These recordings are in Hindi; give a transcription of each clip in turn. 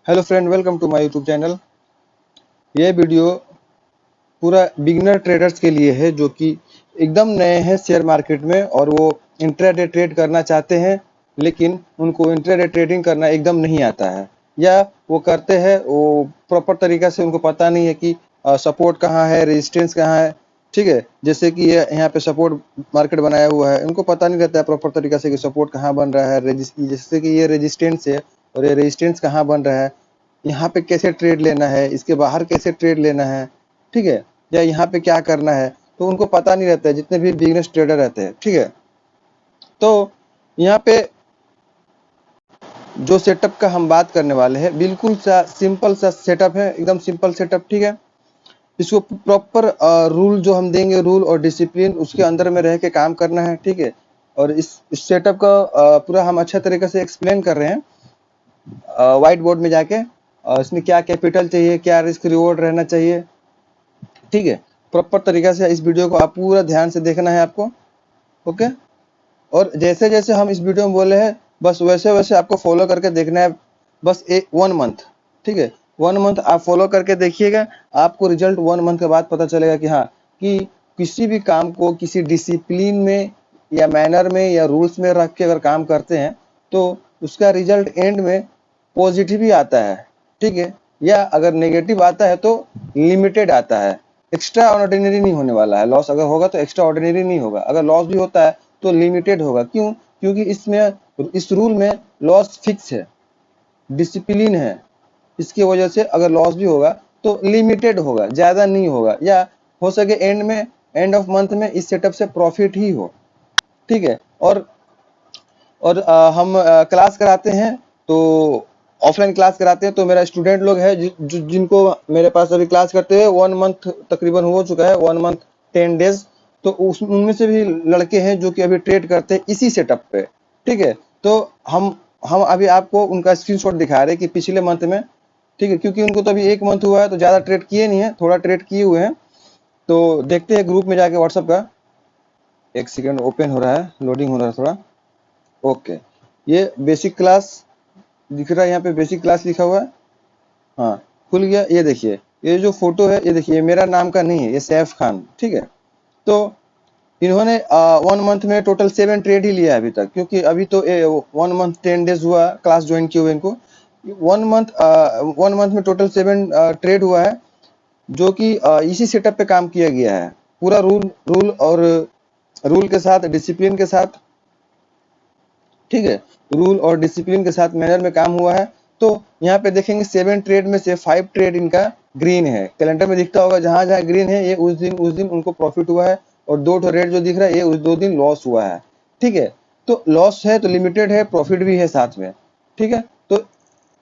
Hello friend, welcome to my YouTube channel. ये वीडियो पूरा बिगिनर ट्रेडर्स के लिए है जो कि एकदम नए हैं शेयर मार्केट में और वो इंट्राडे ट्रेड करना चाहते हैं, लेकिन उनको इंट्राडे ट्रेडिंग करना एकदम नहीं आता है, या वो करते हैं वो प्रॉपर तरीका से उनको पता नहीं है कि सपोर्ट कहाँ है, रेजिस्टेंस कहाँ है। ठीक है, जैसे कि ये यहाँ पे सपोर्ट मार्केट बनाया हुआ है, उनको पता नहीं रहता है प्रॉपर तरीका से कि सपोर्ट कहाँ बन रहा है, जैसे कि ये रेजिस्टेंस है और ये रेजिस्टेंस कहाँ बन रहा है, यहाँ पे कैसे ट्रेड लेना है, इसके बाहर कैसे ट्रेड लेना है। ठीक है, या यहाँ पे क्या करना है, तो उनको पता नहीं रहता है, जितने भी बिजनेस ट्रेडर रहते हैं। ठीक है, तो यहाँ पे जो सेटअप का हम बात करने वाले हैं, बिल्कुल सा सिंपल सा सेटअप है, एकदम सिंपल सेटअप। ठीक है, इसको प्रॉपर रूल जो हम देंगे, रूल और डिसिप्लिन उसके अंदर में रह के काम करना है। ठीक है, और इस सेटअप का पूरा हम अच्छा तरीके से एक्सप्लेन कर रहे हैं व्हाइट बोर्ड में जाके। इसमें क्या कैपिटल चाहिए, क्या रिस्क रिवॉर्ड रहना चाहिए। ठीक है, प्रॉपर तरीका से इस वीडियो को आप पूरा ध्यान से देखना है आपको। ओके, और जैसे जैसे हम इस वीडियो में बोले हैं, बस वैसे वैसे आपको फॉलो करके देखना है, बस 1 मंथ। ठीक है, 1 मंथ आप फॉलो करके देखिएगा, आपको रिजल्ट 1 मंथ के बाद पता चलेगा कि हाँ, कि किसी भी काम को किसी डिसिप्लिन में या मैनर में या रूल्स में रख के अगर काम करते हैं तो उसका रिजल्ट एंड में पॉजिटिव ही आता है। ठीक है, या अगर नेगेटिव आता है तो लिमिटेड आता है, एक्स्ट्रा ऑर्डिनरी नहीं होने वाला है। लॉस अगर होगा तो एक्स्ट्रा ऑर्डिनरी नहीं होगा, अगर लॉस भी होता है तो लिमिटेड होगा। क्यों? क्योंकि इसमें इस रूल में लॉस फिक्स है, डिसिप्लिन है, इसकी वजह से अगर लॉस भी होगा तो लिमिटेड होगा, ज्यादा नहीं होगा, या हो सके एंड में, एंड ऑफ मंथ में इस सेटअप से प्रॉफिट ही हो। ठीक है, और हम क्लास कराते हैं तो ऑफलाइन क्लास कराते हैं, तो मेरा स्टूडेंट लोग है जिनको मेरे पास अभी क्लास करते हुए 1 मंथ तकरीबन हो चुका है, 1 मंथ 10 डेज। तो उनमें से भी लड़के हैं जो कि अभी ट्रेड करते हैं इसी सेटअप पे। ठीक है, तो हम अभी आपको उनका स्क्रीनशॉट दिखा रहे हैं कि पिछले मंथ में। ठीक है, क्योंकि उनको तो अभी 1 मंथ हुआ है तो ज्यादा ट्रेड किए नहीं है, थोड़ा ट्रेड किए हुए हैं। तो देखते हैं ग्रुप में जाके व्हाट्सएप का, एक सेकेंड ओपन हो रहा है, लोडिंग हो रहा है थोड़ा। ओके, ये बेसिक क्लास दिख रहा है, यहाँ पे बेसिक क्लास लिखा हुआ है। हाँ, खुल गया। ये देखिए, ये जो फोटो है, ये देखिए, मेरा नाम का नहीं है, ये सैफ खान। ठीक है, तो इन्होंने 1 मंथ में टोटल 7 ट्रेड ही लिया है अभी तक, क्योंकि अभी तो 1 मंथ 10 डेज हुआ क्लास ज्वाइन किए हुए इनको। 1 मंथ में टोटल 7 ट्रेड हुआ है, जो कि इसी सेटअप पे काम किया गया है, पूरा रूल के साथ, डिसिप्लिन के साथ। ठीक है, रूल और डिसिप्लिन के साथ मैनर में काम हुआ है। तो यहाँ पे देखेंगे 7 ट्रेड में से 5 ट्रेड इनका ग्रीन है, कैलेंडर में दिखता होगा, जहां जहां ग्रीन है ये उस दिन उनको प्रॉफिट हुआ है, और 2 रेड जो दिख रहा है ये उस 2 दिन लॉस हुआ है। ठीक है, तो लॉस है तो लिमिटेड है, प्रॉफिट भी है साथ में। ठीक है, तो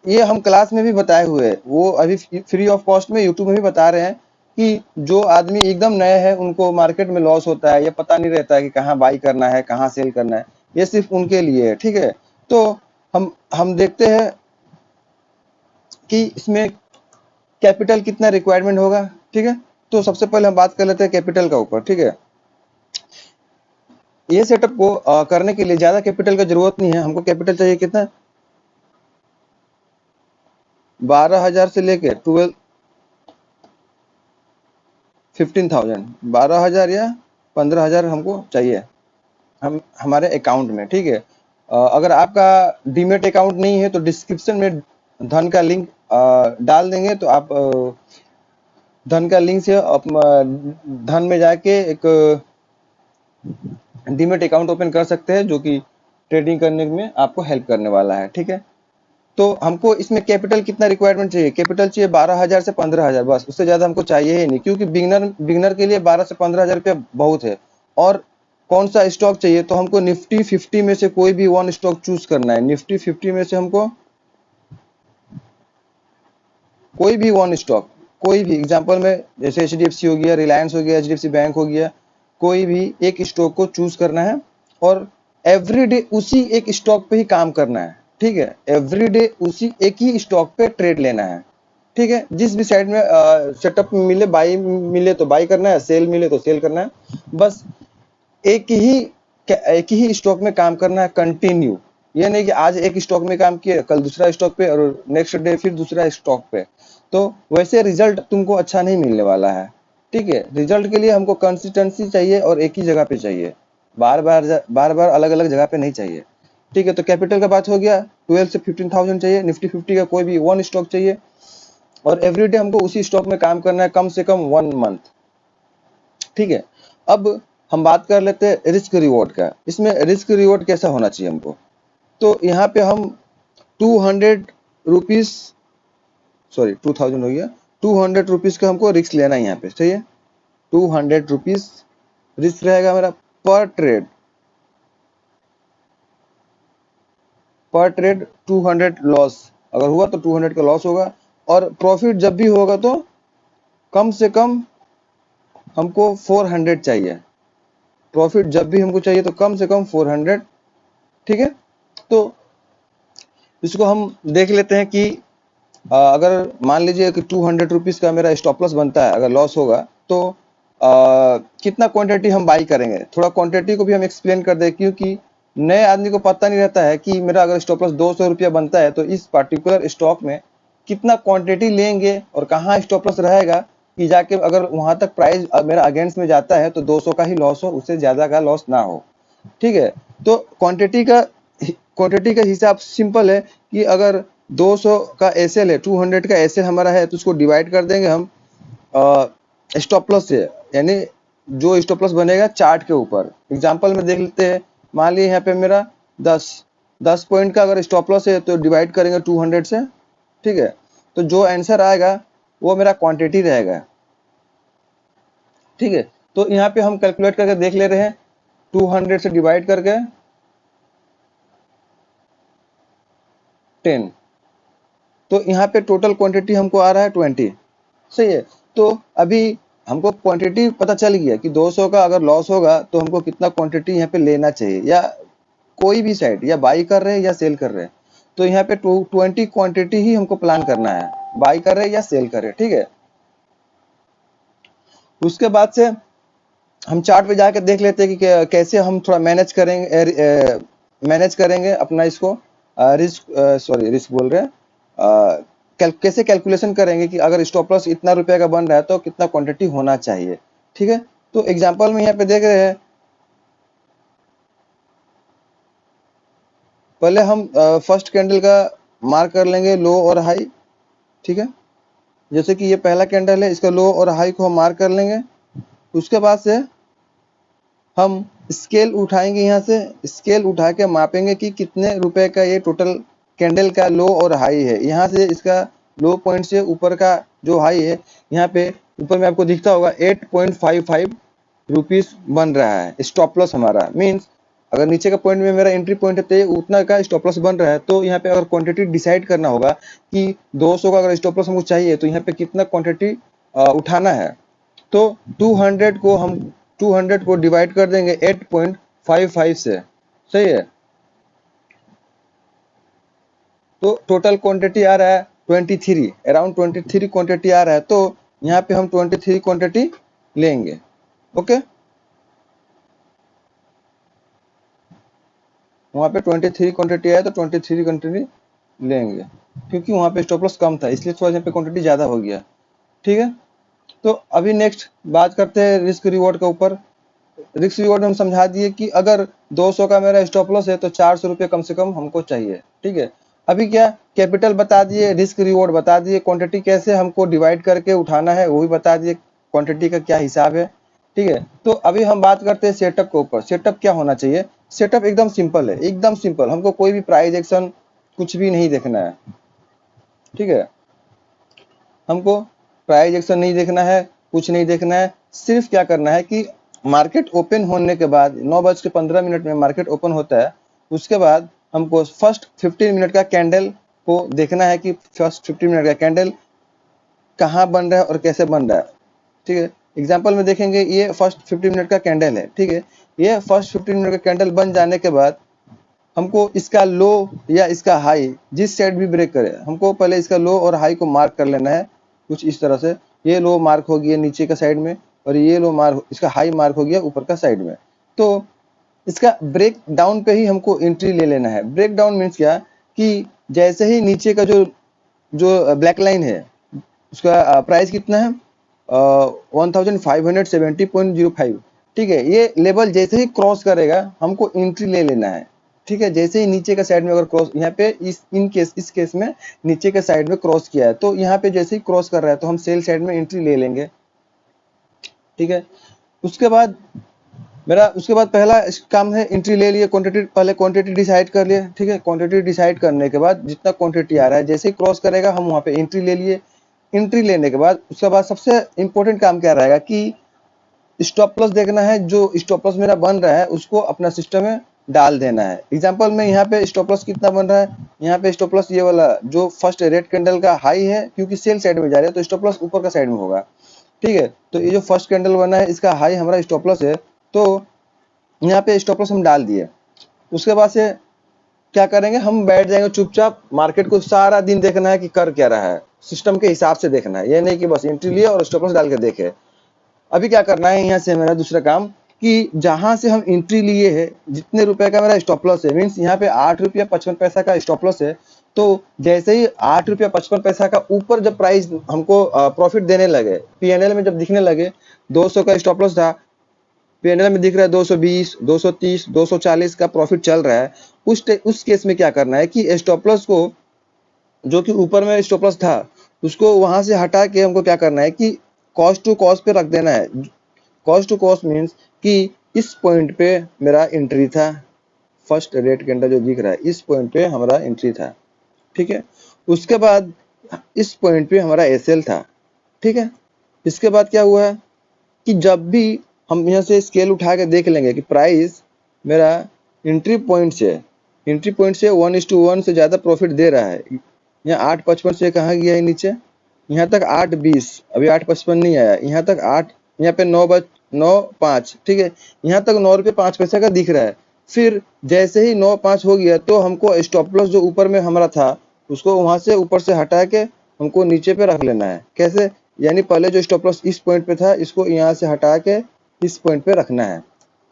ये हम क्लास में भी बताए हुए हैं, वो अभी फ्री ऑफ कॉस्ट में यूट्यूब में भी बता रहे हैं कि जो आदमी एकदम नए हैं उनको मार्केट में लॉस होता है, ये पता नहीं रहता है कि कहाँ बाई करना है, कहाँ सेल करना है, ये सिर्फ उनके लिए है। ठीक है, तो हम देखते हैं कि इसमें कैपिटल कितना रिक्वायरमेंट होगा। ठीक है, तो सबसे पहले हम बात कर लेते हैं कैपिटल का ऊपर। ठीक है, ये सेटअप को करने के लिए ज्यादा कैपिटल का जरूरत नहीं है, हमको कैपिटल चाहिए कितना, 12,000 से लेके 15,000, 12,000 या 15,000 हमको चाहिए हमारे अकाउंट में। ठीक है, अगर आपका डीमेट अकाउंट नहीं है तो डिस्क्रिप्शन में धन का लिंक डाल देंगे, तो आप धन का लिंक से धन में जाके एक डीमेट अकाउंट ओपन कर सकते हैं, जो कि ट्रेडिंग करने में आपको हेल्प करने वाला है। ठीक है, तो हमको इसमें कैपिटल कितना रिक्वायरमेंट चाहिए, कैपिटल चाहिए 12,000 से 15,000, बस, उससे ज्यादा हमको चाहिए ही नहीं, क्योंकि बिगनर के लिए 12 से 15,000 रुपया बहुत है। और कौन सा स्टॉक चाहिए, तो हमको निफ्टी 50 में से कोई भी 1 स्टॉक चूज करना है। निफ्टी 50 में से हमको कोई भी 1 स्टॉक, कोई भी, एग्जांपल में जैसे एचडीएफसी हो गया, रिलायंस हो गया, एचडीएफसी बैंक हो गया, कोई भी एक स्टॉक को चूज करना है और एवरीडे उसी एक स्टॉक पे ही काम करना है। ठीक है, एवरीडे उसी एक ही स्टॉक पे ट्रेड लेना है। ठीक है, जिस भी साइड में सेटअप मिले, बाई मिले तो बाई करना है, सेल मिले तो सेल करना है, बस एक ही स्टॉक में काम करना है कंटिन्यू। ये नहीं कि आज एक स्टॉक में काम किए, कल दूसरा स्टॉक पे और नेक्स्ट डे फिर दूसरा स्टॉक पे, तो वैसे रिजल्ट तुमको अच्छा नहीं मिलने वाला है। ठीक है, रिजल्ट के लिए हमको कंसिस्टेंसी चाहिए और एक ही जगह पे चाहिए, बार बार अलग अलग जगह पे नहीं चाहिए। ठीक है, तो कैपिटल का बात हो गया, 12 से 15,000 चाहिए, निफ्टी 50 का कोई भी वन स्टॉक चाहिए, और एवरीडे हमको उसी स्टॉक में काम करना है कम से कम 1 मंथ। ठीक है, अब हम बात कर लेते हैं रिस्क रिवॉर्ड का। इसमें रिस्क रिवॉर्ड कैसा होना चाहिए हमको, तो यहाँ पे हम 200 रुपीज, सॉरी 2000 हो गया, 200 रुपीज का हमको रिस्क लेना है यहाँ पे, सही है। 200 रुपीज रिस्क रहेगा मेरा पर ट्रेड, 200 लॉस अगर हुआ तो 200 का लॉस होगा, और प्रॉफिट जब भी होगा तो कम से कम हमको 400 चाहिए। प्रॉफिट जब भी हमको चाहिए तो कम से कम 400। ठीक है, तो इसको हम देख लेते हैं कि अगर मान लीजिए कि 200 रुपीज का मेरा स्टॉप लॉस बनता है, अगर लॉस होगा तो कितना क्वांटिटी हम बाई करेंगे। थोड़ा क्वांटिटी को भी हम एक्सप्लेन कर दें, क्योंकि नए आदमी को पता नहीं रहता है कि मेरा अगर स्टॉप लॉस 200 रुपया बनता है तो इस पर्टिकुलर स्टॉक में कितना क्वांटिटी लेंगे और कहाँ स्टॉप लॉस रहेगा, कि जाके अगर वहां तक प्राइस मेरा अगेंस्ट में जाता है तो 200 का ही लॉस हो, उससे ज्यादा का लॉस ना हो। ठीक है, तो क्वांटिटी का हिसाब सिंपल है कि अगर 200 का एसएल है, 200 का एसएल हमारा है, तो उसको डिवाइड कर देंगे हम स्टॉप लॉस से, यानी जो स्टॉप लॉस बनेगा चार्ट के ऊपर। एग्जांपल में देख लेते हैं, मान लीजिए यहाँ पे मेरा 10 पॉइंट का अगर स्टॉप लॉस है तो डिवाइड करेंगे 200 से। ठीक है, तो जो आंसर आएगा वो मेरा क्वांटिटी रहेगा। ठीक है, तो यहाँ पे हम कैलकुलेट करके देख ले रहे हैं, 200 से डिवाइड करके 10, तो यहाँ पे टोटल क्वांटिटी हमको आ रहा है 20। सही है, तो अभी हमको क्वांटिटी पता चल गया कि 200 का अगर लॉस होगा तो हमको कितना क्वांटिटी यहाँ पे लेना चाहिए, या कोई भी साइड या बाई कर रहे हैं या सेल कर रहे हैं, तो यहाँ पे 20 क्वांटिटी ही हमको प्लान करना है, बाई कर रहे हैं या सेल कर रहे हैं। ठीक है, उसके बाद से हम चार्ट पे जाकर देख लेते हैं कि कैसे हम थोड़ा मैनेज करेंगे अपना इसको, रिस्क बोल रहे हैं, कैसे कैलकुलेशन करेंगे कि अगर स्टॉप लॉस इतना रुपए का बन रहा है तो कितना क्वांटिटी होना चाहिए। ठीक है, तो एग्जांपल में यहाँ पे देख रहे हैं, पहले हम फर्स्ट कैंडल का मार्क कर लेंगे लो और हाई। ठीक है, जैसे कि ये पहला कैंडल है, इसका लो और हाई को हम मार्क कर लेंगे। उसके बाद से हम स्केल उठाएंगे, यहाँ से स्केल उठा के मापेंगे कि कितने रुपए का ये टोटल कैंडल का लो और हाई है। यहाँ से इसका लो पॉइंट से ऊपर का जो हाई है, यहाँ पे ऊपर में आपको दिखता होगा 8.55 रुपीज बन रहा है स्टॉप लॉस हमारा। मीन्स अगर नीचे का पॉइंट में मेरा एंट्री पॉइंट है तो उतना का स्टॉप लॉस बन रहा है। तो यहाँ पे अगर क्वांटिटी डिसाइड करना होगा कि 200 का अगर स्टॉप लॉस हमको चाहिए तो यहाँ पे कितना क्वांटिटी उठाना है, तो 200 को डिवाइड कर देंगे 8.55 से। सही है, तो टोटल क्वांटिटी आ रहा है 23, अराउंड 23 क्वांटिटी आ रहा है, तो यहाँ पे हम 23 क्वांटिटी लेंगे। ओके, वहाँ पे 23 क्वांटिटी आया तो 23 क्वांटिटी लेंगे, क्योंकि वहाँ पे स्टॉप लॉस कम था इसलिए थोड़ा यहाँ पे क्वांटिटी ज्यादा हो गया। ठीक है, तो अभी नेक्स्ट बात करते हैं रिस्क रिवॉर्ड के ऊपर। रिस्क रिवॉर्ड हम समझा दिए कि अगर 200 का मेरा स्टॉप लॉस है तो 400 रुपये कम से कम हमको चाहिए। ठीक है, अभी क्या कैपिटल बता दिए, रिस्क रिवॉर्ड बता दिए, क्वांटिटी कैसे हमको डिवाइड करके उठाना है वो भी बता दिए, क्वांटिटी का क्या हिसाब है। ठीक है, तो अभी हम बात करते हैं सेटअप के ऊपर। सेटअप क्या होना चाहिए, सेटअप एकदम सिंपल है, एकदम सिंपल, हमको कोई भी प्राइस एक्शन कुछ भी नहीं देखना है। ठीक है, हमको प्राइस एक्शन नहीं देखना है, कुछ नहीं देखना है, सिर्फ क्या करना है कि मार्केट ओपन होने के बाद 9:15 में मार्केट ओपन होता है, उसके बाद हमको फर्स्ट 15 मिनट का कैंडल को देखना है कि फर्स्ट 15 मिनट का कैंडल कहाँ बन रहा है और कैसे बन रहा है। ठीक है, एग्जांपल में देखेंगे ये फर्स्ट 15 मिनट का कैंडल है। ठीक है, ये फर्स्ट 15 मिनट का कैंडल बन जाने के बाद हमको इसका लो या इसका हाई जिस साइड भी ब्रेक करे, हमको पहले इसका लो और हाई को मार्क कर लेना है कुछ इस तरह से। ये लो मार्क हो गया नीचे का साइड में, और ये लो मार्क, इसका हाई मार्क हो गया ऊपर का साइड में। तो इसका ब्रेक डाउन पे ही हमको एंट्री ले लेना है। ब्रेक डाउन मीन्स क्या कि जैसे ही नीचे का जो जो ब्लैक लाइन है उसका प्राइस कितना है 1570.05, ठीक है। ये लेवल जैसे ही क्रॉस करेगा हमको एंट्री ले लेना है, ठीक है। जैसे ही नीचे का साइड में अगर क्रॉस यहाँ पे इस केस में नीचे के साइड में क्रॉस किया है तो यहाँ पे जैसे ही क्रॉस कर रहा है तो हम सेल साइड में एंट्री ले लेंगे, ठीक है। उसके बाद पहला काम है एंट्री ले लिए, क्वांटिटी पहले क्वांटिटी डिसाइड कर लिए, ठीक है। क्वांटिटी डिसाइड करने के बाद जितना क्वांटिटी आ रहा है जैसे ही क्रॉस करेगा हम वहाँ पे एंट्री ले लिए। एंट्री लेने के बाद उसके बाद सबसे इंपॉर्टेंट काम क्या रहेगा कि स्टॉप लॉस देखना है। जो स्टॉप लॉस मेरा बन रहा है उसको अपना सिस्टम में डाल देना है। एग्जांपल में यहाँ पे स्टॉप लॉस कितना बन रहा है, यहाँ पे स्टॉप लॉस ये वाला जो फर्स्ट रेड कैंडल का हाई है, क्योंकि सेल साइड में जा रहे हैं तो स्टॉप लॉस ऊपर का साइड में होगा, ठीक है। तो ये जो फर्स्ट कैंडल बना है इसका हाई हमारा स्टॉप लॉस है, तो यहाँ पे स्टॉप लॉस हम डाल दिए। उसके बाद से क्या करेंगे, हम बैठ जाएंगे चुपचाप, मार्केट को सारा दिन देखना है कि कर क्या रहा है, सिस्टम के हिसाब से देखना है, ये नहीं कि बस एंट्री लिए और स्टॉप लॉस डाल के देखे। अभी क्या करना है, यहाँ से मेरा दूसरा काम कि जहां से हम एंट्री लिए है जितने रुपए का मेरा स्टॉप लॉस है, मीन्स यहाँ पे 8 रुपया 55 पैसा का स्टॉप लॉस है, तो जैसे ही 8 रुपया 55 पैसा का ऊपर जब प्राइस हमको प्रॉफिट देने लगे, पीएनएल में जब दिखने लगे 200 का स्टॉप लॉस था, पीएनएल में दिख रहा है 220, 230, 240 का प्रॉफिट चल रहा है, उस केस में क्या करना है कि स्टॉप लॉस को, जो कि ऊपर में स्टॉप लॉस था, उसको वहां से हटा के हमको क्या करना है कि कॉस्ट टू कॉस्ट पे रख देना है। कॉस्ट टू कॉस्ट मीन्स कि इस पॉइंट पे मेरा एंट्री था, फर्स्ट रेड कैंडल जो दिख रहा है इस पॉइंट पे हमारा एंट्री था, ठीक है। उसके बाद इस पॉइंट पे हमारा एसएल था, ठीक है। इसके बाद क्या हुआ है कि जब भी हम यहाँ से स्केल उठा के देख लेंगे कि प्राइस मेरा एंट्री पॉइंट से 1:1 से ज़्यादा प्रॉफिट दे रहा है, यहाँ 8.55 से कहाँ गया है नीचे, यहाँ तक 8.20, अभी 8.55 नहीं आया, यहाँ तक 8, यहाँ पे 9.5, ठीक है। यहाँ तक 9 रुपये 5 पैसा का दिख रहा है। फिर जैसे ही 9.5 हो गया तो हमको स्टॉप लॉस जो ऊपर में हमारा था उसको वहां से ऊपर से हटा के हमको नीचे पे रख लेना है। कैसे, यानी पहले जो स्टॉप लॉस इस पॉइंट पे था इसको यहाँ से हटा के इस पॉइंट पे रखना है,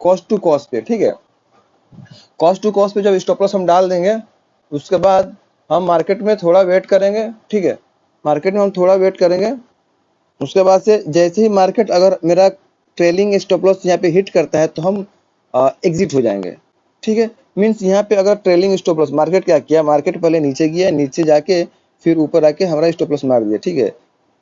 कॉस्ट टू कॉस्ट पे, ठीक है। कॉस्ट टू कॉस्ट पे जब स्टॉप लॉस हम डाल देंगे उसके बाद हम मार्केट में थोड़ा वेट करेंगे, ठीक है। मार्केट में हम थोड़ा वेट करेंगे, उसके बाद से जैसे ही मार्केट अगर मेरा ट्रेलिंग स्टॉप लॉस यहाँ पे हिट करता है तो हम एग्जिट हो जाएंगे, ठीक है। मीन्स यहाँ पे अगर ट्रेलिंग स्टॉप लॉस, मार्केट क्या किया, मार्केट पहले नीचे गया, नीचे जाके फिर ऊपर आके हमारा स्टॉप लॉस मार दिया, ठीक है।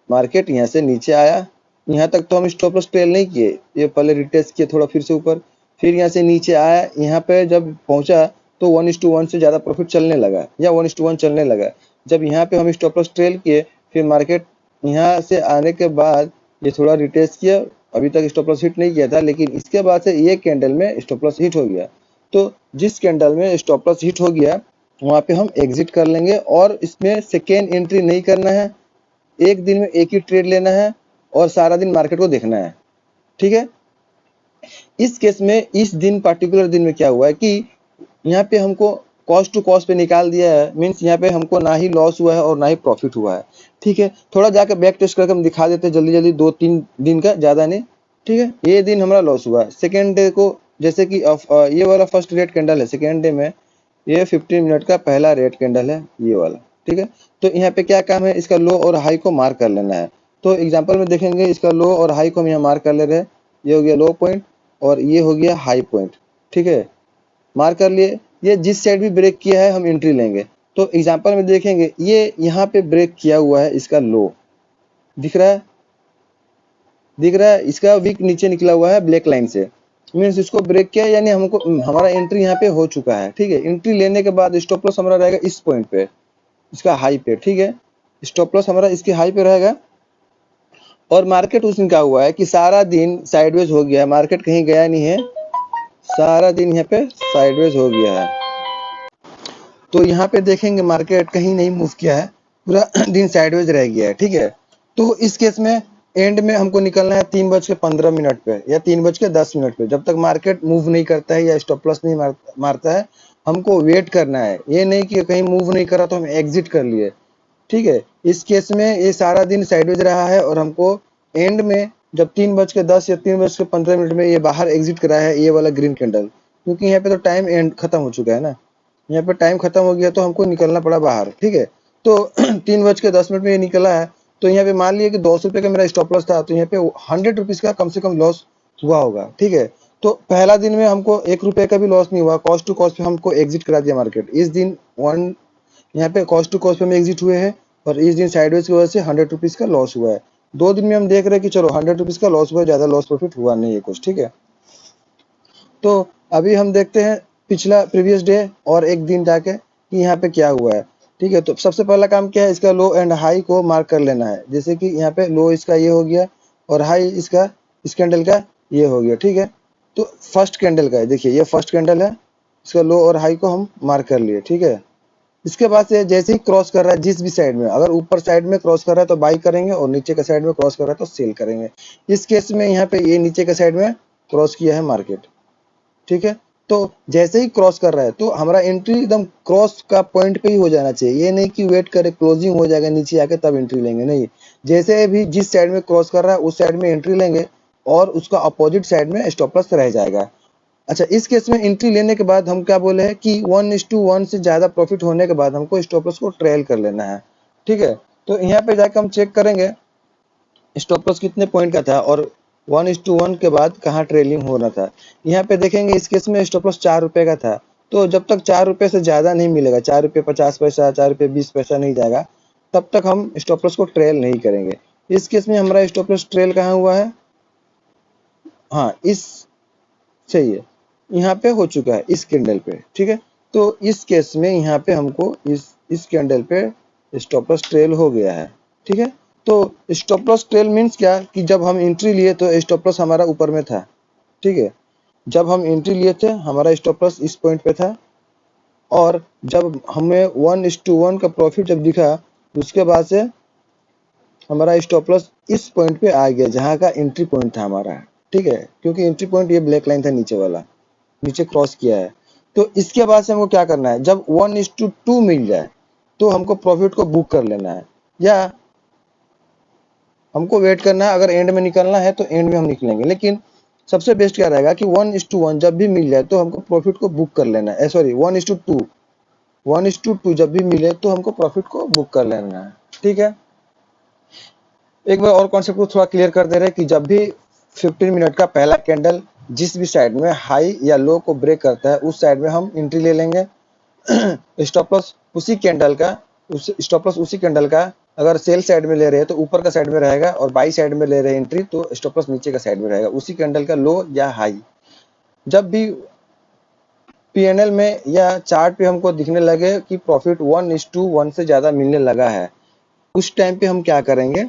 मार्केट यहाँ से नीचे आया, यहाँ तक तो हम स्टॉप लॉस ट्रेल नहीं किए, ये पहले रिटेस्ट किए थोड़ा फिर से ऊपर, फिर यहाँ से नीचे आया, यहाँ पे जब पहुंचा तो 1:1 से ज्यादा प्रॉफिट चलने लगा या 1:1 चलने लगा। जब यहाँ पे हम स्टॉप लॉस ट्रेल किए, फिर मार्केट यहाँ से आने के बाद ये थोड़ा रिटेस्ट किया, अभी तक स्टॉप लॉस हिट नहीं किया था, लेकिन इसके बाद से ये कैंडल में स्टॉप लॉस हिट हो गया। तो जिस कैंडल में स्टॉप लॉस हिट हो गया वहां पे हम एग्जिट कर लेंगे, और इसमें सेकेंड एंट्री नहीं करना है, एक दिन में एक ही ट्रेड लेना है और सारा दिन मार्केट को देखना है, ठीक है। इस केस में इस दिन पर्टिकुलर दिन में क्या हुआ है कि यहाँ पे हमको कॉस्ट टू कॉस्ट पे निकाल दिया है, मीन्स यहाँ पे हमको ना ही लॉस हुआ है और ना ही प्रॉफिट हुआ है, ठीक है। थोड़ा जाके बैक टेस्ट करके हम दिखा देते हैं जल्दी जल्दी, 2-3 दिन का, ज्यादा नहीं, ठीक है। ये दिन हमारा लॉस हुआ है। सेकेंड डे को जैसे कि ये वाला फर्स्ट रेड कैंडल है, सेकेंड डे में ये 15 मिनट का पहला रेड कैंडल है ये वाला, ठीक है। तो यहाँ पे क्या काम है, इसका लो और हाई को मार्क कर लेना है। तो एग्जांपल में देखेंगे इसका लो और हाई को हम यहाँ मार्क कर ले रहे हैं, ये हो गया लो पॉइंट और ये हो गया हाई पॉइंट, ठीक है। मार्क कर लिए, ये जिस साइड भी ब्रेक किया है हम एंट्री लेंगे। तो एग्जांपल में देखेंगे ये यहाँ पे ब्रेक किया हुआ है, इसका लो दिख रहा है, इसका विक नीचे निकला हुआ है ब्लैक लाइन से, मीन्स इसको ब्रेक किया यानी हमको हमारा एंट्री यहाँ पे हो चुका है, ठीक है। एंट्री लेने के बाद स्टॉप लॉस हमारा रहेगा इस पॉइंट पे, इसका हाई पे, ठीक है। स्टॉप लॉस हमारा इसके हाई पे रहेगा। और मार्केट उस दिन क्या हुआ है कि सारा दिन साइडवेज हो गया है, मार्केट कहीं गया नहीं है, सारा दिन यहाँ पे साइडवेज हो गया है। तो यहाँ पे देखेंगे मार्केट कहीं नहीं मूव किया है, पूरा दिन साइडवेज रह गया है, ठीक है। तो इस केस में एंड में हमको निकलना है 3:15 पे या 3:10 पे, जब तक मार्केट मूव नहीं करता है या स्टॉप लॉस नहीं मारता है हमको वेट करना है। ये नहीं कि कहीं मूव नहीं करा तो हम एग्जिट कर लिए, ठीक है। इस केस में ये सारा दिन साइडवेज रहा है और हमको एंड में जब 3:10 या 3:15 में ये बाहर एग्जिट करा है, ये वाला ग्रीन कैंडल, क्योंकि यहाँ पे तो टाइम एंड खत्म हो चुका है ना, यहाँ पे टाइम खत्म हो गया तो हमको निकलना पड़ा बाहर, ठीक है। तो 3:10 में ये निकला है, तो यहाँ पे मान लिया कि 200 रुपये का मेरा स्टॉप लॉस था, तो यहाँ पे 100 रुपीज का कम से कम लॉस हुआ होगा, ठीक है। तो पहला दिन में हमको 1 रुपये का भी लॉस नहीं हुआ, कॉस्ट टू कॉस्ट पे हमको एग्जिट करा दिया मार्केट। इस दिन यहाँ पे कॉस्ट टू कॉस्ट पे हम एग्जिट हुए हैं, और इस दिन साइडवेज की वजह से 100 रुपीज का लॉस हुआ है। 2 दिन में हम देख रहे हैं कि चलो 100 रुपीज का लॉस हुआ है, ज्यादा लॉस प्रॉफिट हुआ नहीं है कुछ, ठीक है। तो अभी हम देखते हैं पिछला प्रीवियस डे और एक दिन जाके कि यहाँ पे क्या हुआ है, ठीक है। तो सबसे पहला काम क्या है, इसका लो एंड हाई को मार्क कर लेना है। जैसे कि यहाँ पे लो इसका ये हो गया और हाई इसका इस कैंडल का ये हो गया, ठीक है। तो फर्स्ट कैंडल का है, देखिए ये फर्स्ट कैंडल है, इसका लो और हाई को हम मार्क कर लिए, ठीक है। इसके बाद से जैसे ही क्रॉस कर रहा है जिस भी साइड में, अगर ऊपर साइड में क्रॉस कर रहा है तो बाई करेंगे, और नीचे का साइड में क्रॉस कर रहा है तो सेल करेंगे। इस केस में यहाँ पे ये नीचे का साइड में क्रॉस किया है मार्केट, ठीक है। तो जैसे ही क्रॉस कर रहा है तो हमारा एंट्री एकदम क्रॉस का पॉइंट पे ही हो जाना चाहिए, ये नहीं कि वेट करे क्लोजिंग हो जाएगा नीचे आके तब एंट्री लेंगे, नहीं। जैसे भी जिस साइड में क्रॉस कर रहा है उस साइड में एंट्री लेंगे, और उसका अपोजिट साइड में स्टॉप लॉस रह जाएगा। अच्छा, इस केस में एंट्री लेने के बाद हम क्या बोले हैं कि 1:1 से ज्यादा प्रॉफिट होने के बाद हमको स्टॉप लॉस को ट्रेल कर लेना है, ठीक है। तो यहाँ पे जाकर हम चेक करेंगे स्टॉप लॉस कितने पॉइंट का था और 1:1 के बाद कहाँ ट्रेलिंग हो रहा था। यहाँ पे देखेंगे इस केस में स्टॉप लॉस 4 रुपए का था। तो जब तक 4 रुपए से ज्यादा नहीं मिलेगा, 4 रुपए 50 पैसा, 4 रुपए 20 पैसा नहीं जाएगा, तब तक हम स्टॉप लॉस को ट्रेल नहीं करेंगे। इस केस में हमारा स्टॉप लॉस ट्रेल कहाँ हुआ है, हाँ इस सही है, यहाँ पे हो चुका है इस कैंडल पे, ठीक है। तो इस केस में यहाँ पे हमको इस कैंडल पे स्टॉप लॉस ट्रेल हो गया है, ठीक है। तो स्टॉप लॉस ट्रेल मीन्स क्या कि जब हम एंट्री लिए तो स्टॉप लॉस हमारा ऊपर में था, ठीक है। जब हम एंट्री लिए थे हमारा स्टॉप लॉस इस पॉइंट पे था, और जब हमें 1:1 का प्रॉफिट जब दिखा उसके बाद से हमारा स्टॉप लॉस इस पॉइंट पे आ गया जहाँ का एंट्री पॉइंट था हमारा, ठीक है। क्योंकि एंट्री पॉइंट ये ब्लैक लाइन था नीचे वाला, नीचे क्रॉस किया है। तो इसके बाद से हमको क्या करना है, जब 1:2 मिल जाए तो हमको प्रॉफिट को बुक कर लेना है, या हमको वेट करना है। अगर एंड में निकलना है तो एंड में हम निकलेंगे, लेकिन सबसे बेस्ट क्या रहेगा कि 1:1 जब भी मिल जाए तो हमको प्रॉफिट को बुक कर लेना है। सॉरी 1:2 जब भी मिले तो हमको प्रॉफिट को बुक कर लेना है, ठीक है। एक बार और कॉन्सेप्ट को थोड़ा क्लियर कर दे रहे हैं कि जब भी 15 मिनट का पहला कैंडल जिस भी साइड में हाई या लो को ब्रेक करता है उस साइड में हम एंट्री ले लेंगे। स्टॉप लॉस उसी कैंडल का अगर सेल साइड में ले रहे हैं तो ऊपर का साइड में रहेगा, और बाई साइड में ले रहे हैं एंट्री तो स्टॉप लॉस नीचे का साइड में रहेगा, उसी कैंडल का लो या हाई। जब भी पीएनएल में या चार्ट पे हमको दिखने लगे कि प्रॉफिट 1:1 से ज्यादा मिलने लगा है, उस टाइम पे हम क्या करेंगे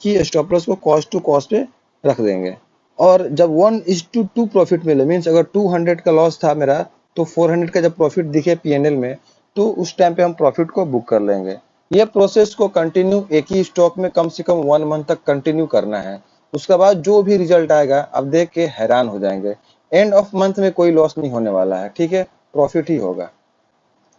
कि स्टॉप लॉस को कॉस्ट टू कॉस्ट पे रख देंगे। और जब 1:2 प्रॉफिट मिले, मीन्स अगर 200 का लॉस था मेरा तो 400 का जब प्रॉफिट दिखे पीएनएल में तो उस टाइम पे हम प्रॉफिट को बुक कर लेंगे। ये प्रोसेस को कंटिन्यू एक ही स्टॉक में कम से कम 1 मंथ तक कंटिन्यू करना है। उसके बाद जो भी रिजल्ट आएगा आप देख के हैरान हो जाएंगे। एंड ऑफ मंथ में कोई लॉस नहीं होने वाला है, ठीक है, प्रॉफिट ही होगा,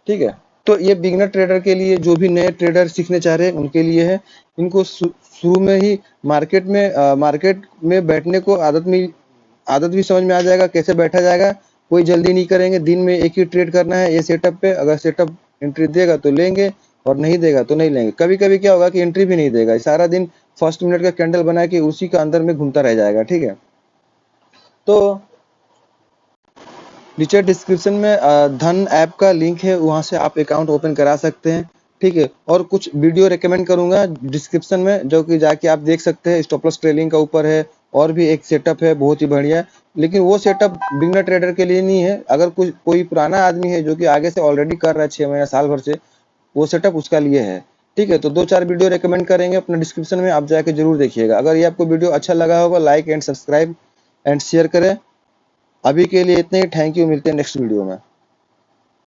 ठीक है। तो ये बिगिनर ट्रेडर के लिए, जो भी नए ट्रेडर सीखने चाह रहे हैं उनके लिए है। इनको शुरू में ही मार्केट में बैठने को आदत भी समझ में आ जाएगा, कैसे बैठा जाएगा। कोई जल्दी नहीं करेंगे, दिन में एक ही ट्रेड करना है ये सेटअप पे। अगर सेटअप एंट्री देगा तो लेंगे और नहीं देगा तो नहीं लेंगे। कभी कभी क्या होगा कि एंट्री भी नहीं देगा, सारा दिन फर्स्ट मिनट का कैंडल बना के उसी का अंदर में घूमता रह जाएगा, ठीक है। तो नीचे डिस्क्रिप्शन में धन ऐप का लिंक है, वहां से आप अकाउंट ओपन करा सकते हैं, ठीक है। और कुछ वीडियो रेकमेंड करूंगा डिस्क्रिप्शन में, जो कि जाके आप देख सकते हैं। स्टॉप लॉस ट्रेलिंग का ऊपर है, और भी एक सेटअप है बहुत ही बढ़िया, लेकिन वो सेटअप बिगिनर ट्रेडर के लिए नहीं है। अगर कोई पुराना आदमी है जो कि आगे से ऑलरेडी कर रहा है 6 महीना साल भर से, वो सेटअप उसका लिए है, ठीक है। तो 2-4 वीडियो रेकमेंड करेंगे अपना डिस्क्रिप्शन में, आप जाके जरूर देखिएगा। अगर ये आपको वीडियो अच्छा लगा होगा like and subscribe and share करें। अभी के लिए इतने ही, थैंक यू, मिलते हैं नेक्स्ट वीडियो में।